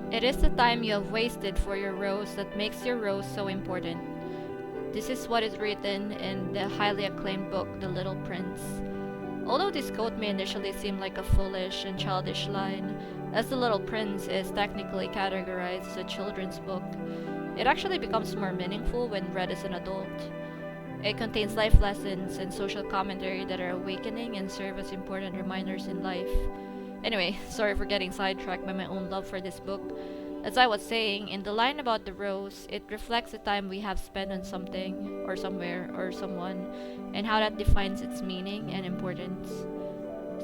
It is the time you have wasted for your rose that makes your rose so important. This is what is written in the highly acclaimed book, The Little Prince. Although this quote may initially seem like a foolish and childish line, as The Little Prince is technically categorized as a children's book, it actually becomes more meaningful when read as an adult. It contains life lessons and social commentary that are awakening and serve as important reminders in life. Anyway, sorry for getting sidetracked by my own love for this book. As I was saying, in the line about the rose, it reflects the time we have spent on something, or somewhere, or someone, and how that defines its meaning and importance.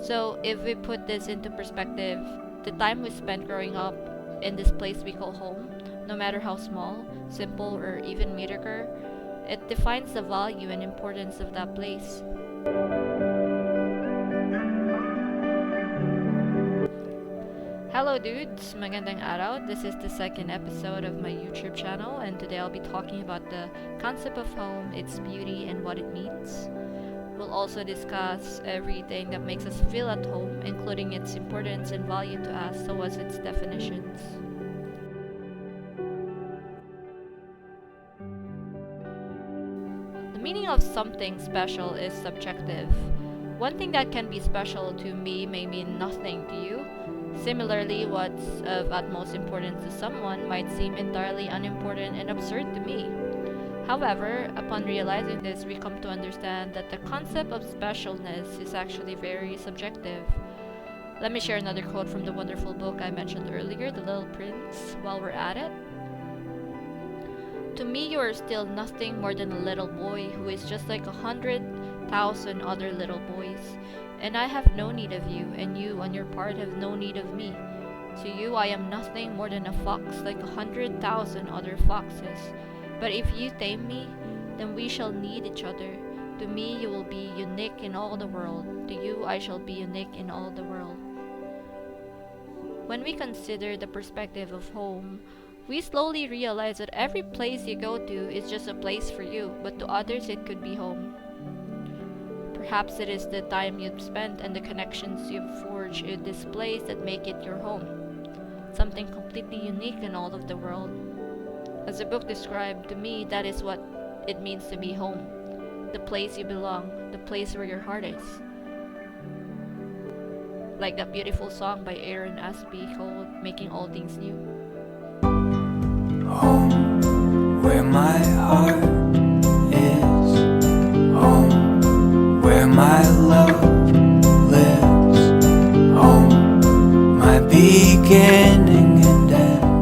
So, if we put this into perspective, the time we spent growing up in this place we call home, no matter how small, simple, or even mediocre, it defines the value and importance of that place. Hello dudes, Magandang araw. This is the second episode of my YouTube channel, and today I'll be talking about the concept of home, its beauty, and what it means. We'll also discuss everything that makes us feel at home, including its importance and value to us, so as its definitions. The meaning of something special is subjective. One thing that can be special to me may mean nothing to you. Similarly, what's of utmost importance to someone might seem entirely unimportant and absurd to me. However, upon realizing this, we come to understand that the concept of specialness is actually very subjective. Let me share another quote from the wonderful book I mentioned earlier, The Little Prince, while we're at it. To me, you are still nothing more than a little boy who is just like 100,000 other little boys. And I have no need of you, and you, on your part, have no need of me. To you, I am nothing more than a fox, like 100,000 other foxes. But if you tame me, then we shall need each other. To me, you will be unique in all the world. To you, I shall be unique in all the world. When we consider the perspective of home, we slowly realize that every place you go to is just a place for you, but to others it could be home. Perhaps it is the time you've spent and the connections you've forged in this place that make it your home. Something completely unique in all of the world. As the book described, to me, that is what it means to be home. The place you belong, the place where your heart is. Like that beautiful song by Aaron Aspie called Making All Things New. Home, where my heart is. Home, where my love lives. Home, my beginning and end.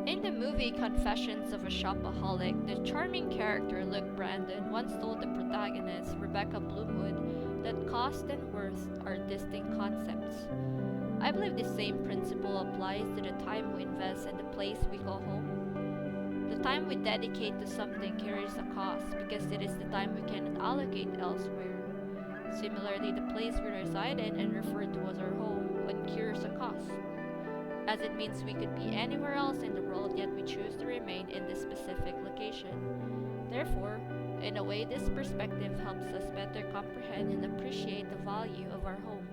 In the movie Confessions of a Shopaholic, the charming character Luke Brandon once told the protagonist, Rebecca Bloomwood, that cost and worth are distinct concepts. I believe the same principle applies to the time we invest in the place we call home. The time we dedicate to something carries a cost because it is the time we cannot allocate elsewhere. Similarly, the place we reside in and refer to as our home incurs a cost, as it means we could be anywhere else in the world, yet we choose to remain in this specific location. Therefore, in a way, this perspective helps us better comprehend and appreciate the value of our home.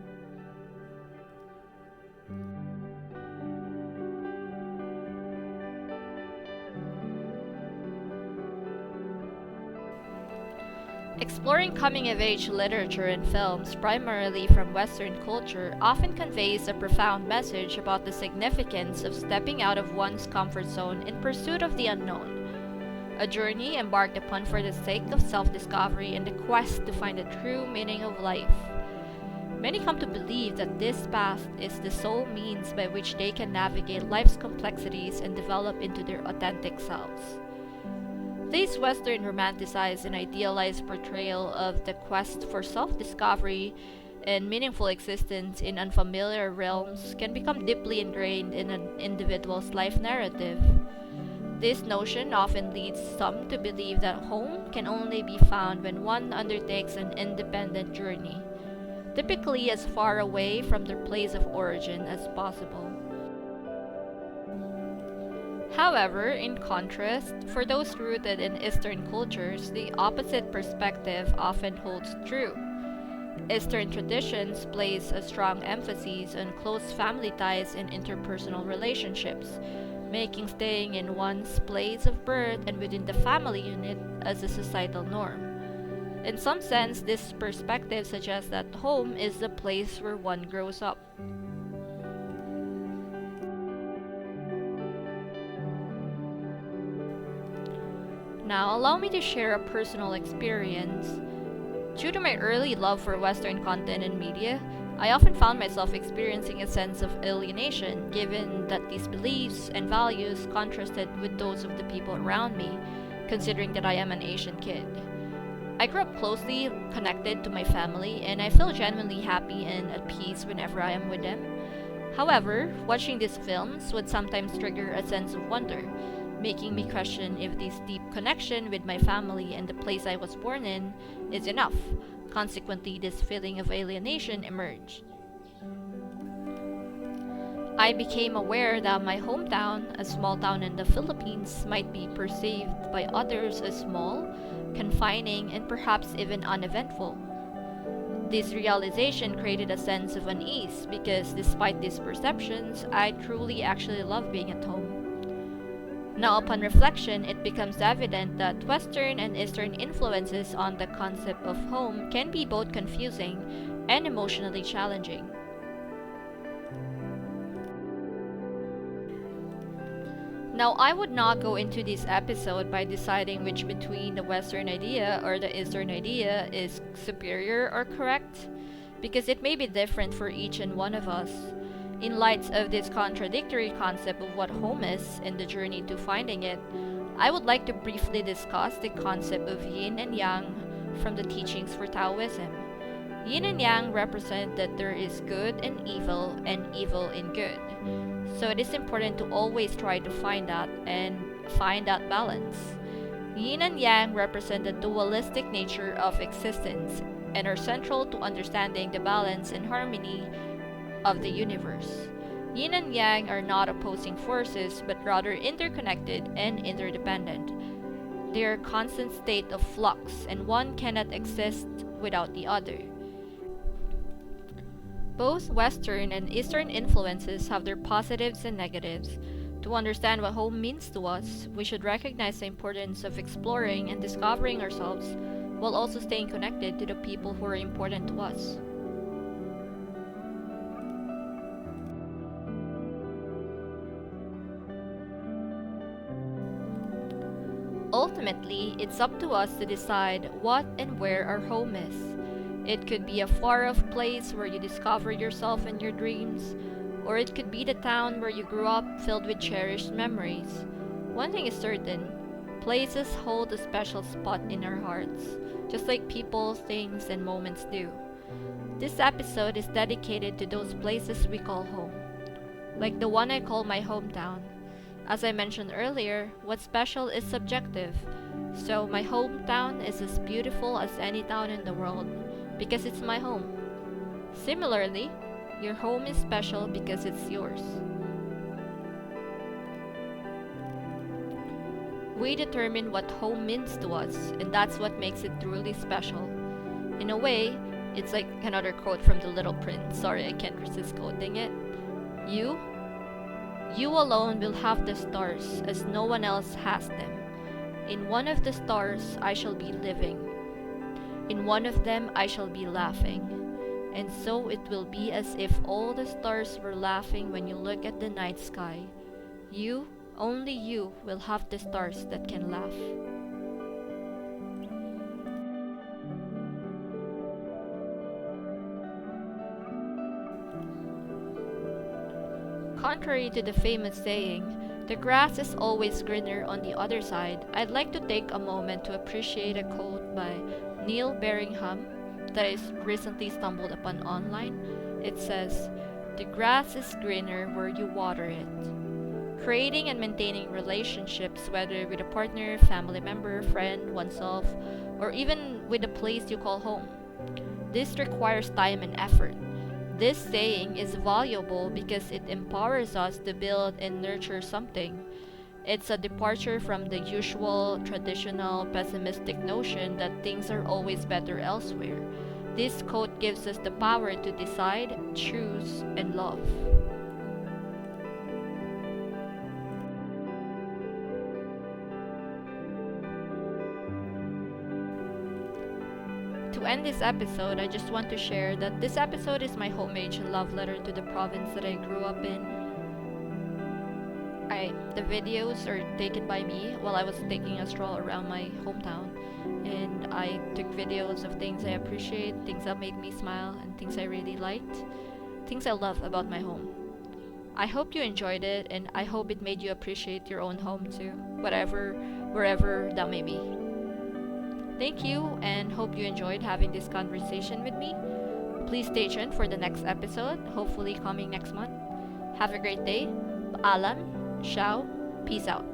Exploring coming-of-age literature and films, primarily from Western culture, often conveys a profound message about the significance of stepping out of one's comfort zone in pursuit of the unknown. A journey embarked upon for the sake of self-discovery and the quest to find the true meaning of life. Many come to believe that this path is the sole means by which they can navigate life's complexities and develop into their authentic selves. This Western romanticized and idealized portrayal of the quest for self-discovery and meaningful existence in unfamiliar realms can become deeply ingrained in an individual's life narrative. This notion often leads some to believe that home can only be found when one undertakes an independent journey, typically as far away from their place of origin as possible. However, in contrast, for those rooted in Eastern cultures, the opposite perspective often holds true. Eastern traditions place a strong emphasis on close family ties and interpersonal relationships, making staying in one's place of birth and within the family unit as a societal norm. In some sense, this perspective suggests that home is the place where one grows up. Now, allow me to share a personal experience. Due to my early love for Western content and media, I often found myself experiencing a sense of alienation given that these beliefs and values contrasted with those of the people around me, considering that I am an Asian kid. I grew up closely connected to my family, and I feel genuinely happy and at peace whenever I am with them. However, watching these films would sometimes trigger a sense of wonder, making me question if this deep connection with my family and the place I was born in is enough. Consequently, this feeling of alienation emerged. I became aware that my hometown, a small town in the Philippines, might be perceived by others as small, confining, and perhaps even uneventful. This realization created a sense of unease because despite these perceptions, I truly actually love being at home. Now, upon reflection, it becomes evident that Western and Eastern influences on the concept of home can be both confusing and emotionally challenging. Now, I would not go into this episode by deciding which between the Western idea or the Eastern idea is superior or correct, because it may be different for each and one of us. In light of this contradictory concept of what home is and the journey to finding it, I would like to briefly discuss the concept of Yin and Yang from the teachings for Taoism. Yin and Yang represent that there is good and evil in good. So it is important to always try to find that and find that balance. Yin and Yang represent the dualistic nature of existence and are central to understanding the balance and harmony of the universe. Yin and Yang are not opposing forces but rather interconnected and interdependent. They are a constant state of flux and one cannot exist without the other. Both Western and Eastern influences have their positives and negatives. To understand what home means to us, we should recognize the importance of exploring and discovering ourselves while also staying connected to the people who are important to us. Ultimately, it's up to us to decide what and where our home is. It could be a far-off place where you discover yourself and your dreams, or it could be the town where you grew up filled with cherished memories. One thing is certain, places hold a special spot in our hearts, just like people, things, and moments do. This episode is dedicated to those places we call home, like the one I call my hometown. As I mentioned earlier, what's special is subjective, so my hometown is as beautiful as any town in the world, because it's my home. Similarly, your home is special because it's yours. We determine what home means to us, and that's what makes it truly special. In a way, it's like another quote from The Little Prince. Sorry, I can't resist quoting it. You alone will have the stars, as no one else has them. In one of the stars I shall be living. In one of them I shall be laughing. And so it will be as if all the stars were laughing when you look at the night sky. You, only you, will have the stars that can laugh. Contrary to the famous saying, the grass is always greener on the other side, I'd like to take a moment to appreciate a quote by Neil Berringham that I recently stumbled upon online. It says, "The grass is greener where you water it." Creating and maintaining relationships, whether with a partner, family member, friend, oneself, or even with a place you call home. This requires time and effort. This saying is valuable because it empowers us to build and nurture something. It's a departure from the usual, traditional, pessimistic notion that things are always better elsewhere. This quote gives us the power to decide, choose, and love. To end this episode, I just want to share that this episode is my homage love letter to the province that I grew up in. The videos are taken by me while I was taking a stroll around my hometown, and I took videos of things I appreciate, things that made me smile, and things I really liked, things I love about my home. I hope you enjoyed it, and I hope it made you appreciate your own home too, wherever that may be. Thank you, and hope you enjoyed having this conversation with me. Please stay tuned for the next episode, hopefully coming next month. Have a great day. Paalam, ciao, peace out.